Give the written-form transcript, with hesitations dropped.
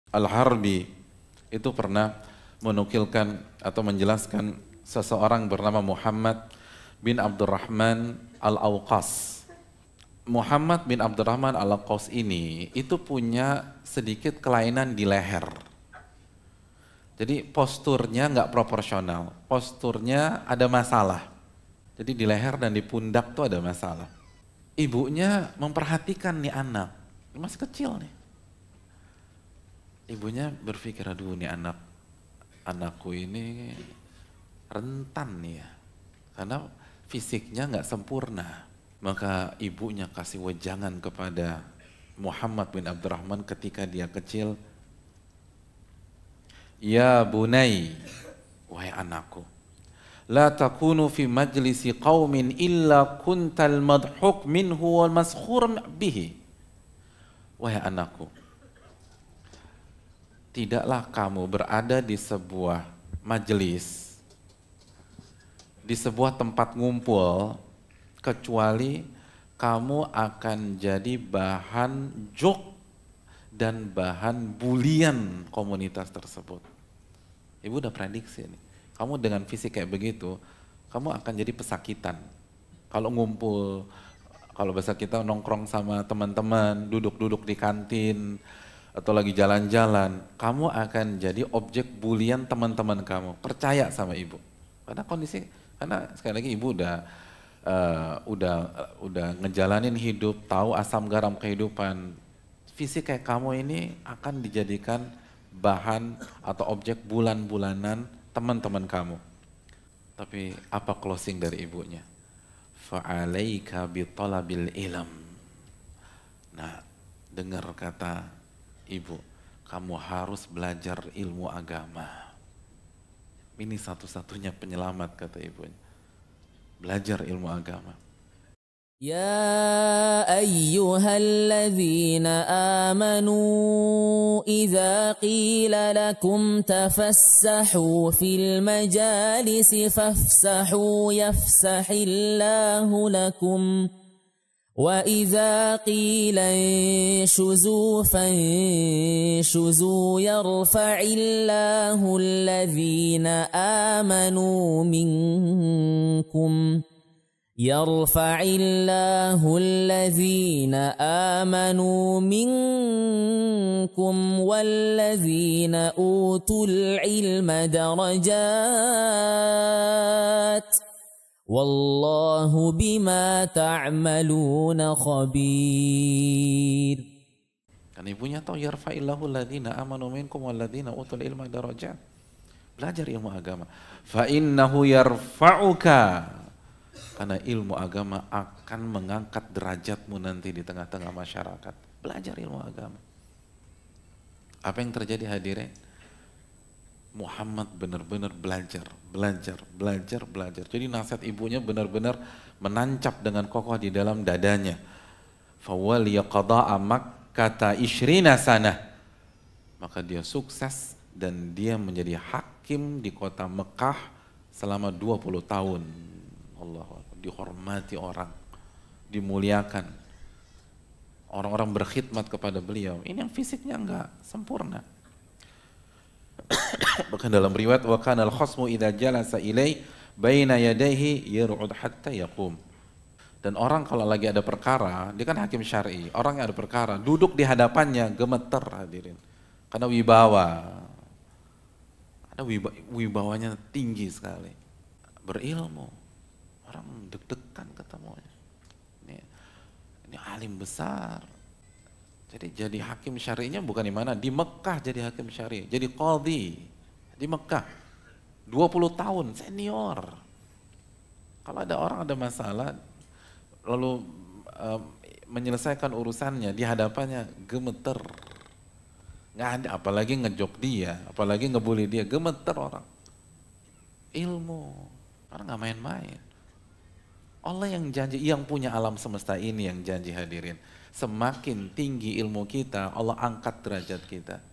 Al-Harbi itu pernah menukilkan atau menjelaskan seseorang bernama Muhammad bin Abdurrahman Al-Awqas. Muhammad bin Abdurrahman Al-Awqas ini itu punya sedikit kelainan di leher. Jadi posturnya nggak proporsional, posturnya ada masalah. Jadi di leher dan di pundak tuh ada masalah. Ibunya memperhatikan nih anak, masih kecil nih. Ibunya berpikir, aduh nih anakku ini rentan nih ya, karena fisiknya nggak sempurna. Maka ibunya kasih wejangan kepada Muhammad bin Abdurrahman ketika dia kecil, ya bunai, wahai anakku, la takunu fi majlisi qaumin illa kuntal madhuk minhu wal maskhur bihi. Wahai anakku, tidaklah kamu berada di sebuah majelis, di sebuah tempat ngumpul, kecuali kamu akan jadi bahan jok dan bahan bulian komunitas tersebut. Ibu udah prediksi nih, kamu dengan fisik kayak begitu, kamu akan jadi pesakitan. Kalau ngumpul, kalau bahasa kita nongkrong sama teman-teman, duduk-duduk di kantin, atau lagi jalan-jalan, kamu akan jadi objek bulian teman-teman kamu. Percaya sama ibu. Karena sekali lagi ibu udah ngejalanin hidup, tahu asam garam kehidupan. Fisik kayak kamu ini akan dijadikan bahan atau objek bulan-bulanan teman-teman kamu. Tapi apa closing dari ibunya? Fa'alaika bitalabil ilm. Nah, dengar kata ibu, kamu harus belajar ilmu agama. Ini satu-satunya penyelamat, kata ibunya. Belajar ilmu agama. يا أيها الذين آمنوا إذا قيل لكم تفسحوا في المجالس فافسحوا يفسح الله لكم وإذا قيل انشزوا فانشزوا يرفع الله الذين آمنوا منكم والذين أوتوا العلم درجات والله بما تعملون خبير. Kan ibunya tahu, yarfa'illahu alladhina amanu minkum walladhina utul ilma darajat. Belajar ilmu agama. Fa innahu yarfa'uka. Karena ilmu agama akan mengangkat derajatmu nanti di tengah-tengah masyarakat. Belajar ilmu agama. Apa yang terjadi hadirin? Muhammad benar-benar belajar. Jadi nasihat ibunya benar-benar menancap dengan kokoh di dalam dadanya. Fawaliya qada'a Makkata ishrina sanah. Maka dia sukses dan dia menjadi hakim di kota Mekah selama 20 tahun. Allah, dihormati orang, dimuliakan. Orang-orang berkhidmat kepada beliau. Ini yang fisiknya enggak sempurna. Bahkan dalam riwayat, wa kana al-khasmu idza jalasa ilai baina yadayhi yar'ud hatta yaqum. Dan orang kalau lagi ada perkara, dia kan hakim syar'i, orang yang ada perkara, duduk di hadapannya gemeter hadirin. Karena wibawa. Ada wibawanya tinggi sekali. Berilmu. Orang deg-degan ketemunya. Ini alim besar. Jadi jadi hakim syari'nya bukan di mana? Di Mekah jadi hakim syari'. Jadi qadhi di Mekah. 20 tahun senior. Kalau ada orang ada masalah lalu menyelesaikan urusannya di hadapannya gemeter. Nggak ada, apalagi ngejok dia, apalagi ngebully dia, gemeter orang. Ilmu. Orang nggak main-main. Allah yang janji, yang punya alam semesta ini yang janji hadirin. Semakin tinggi ilmu kita, Allah angkat derajat kita.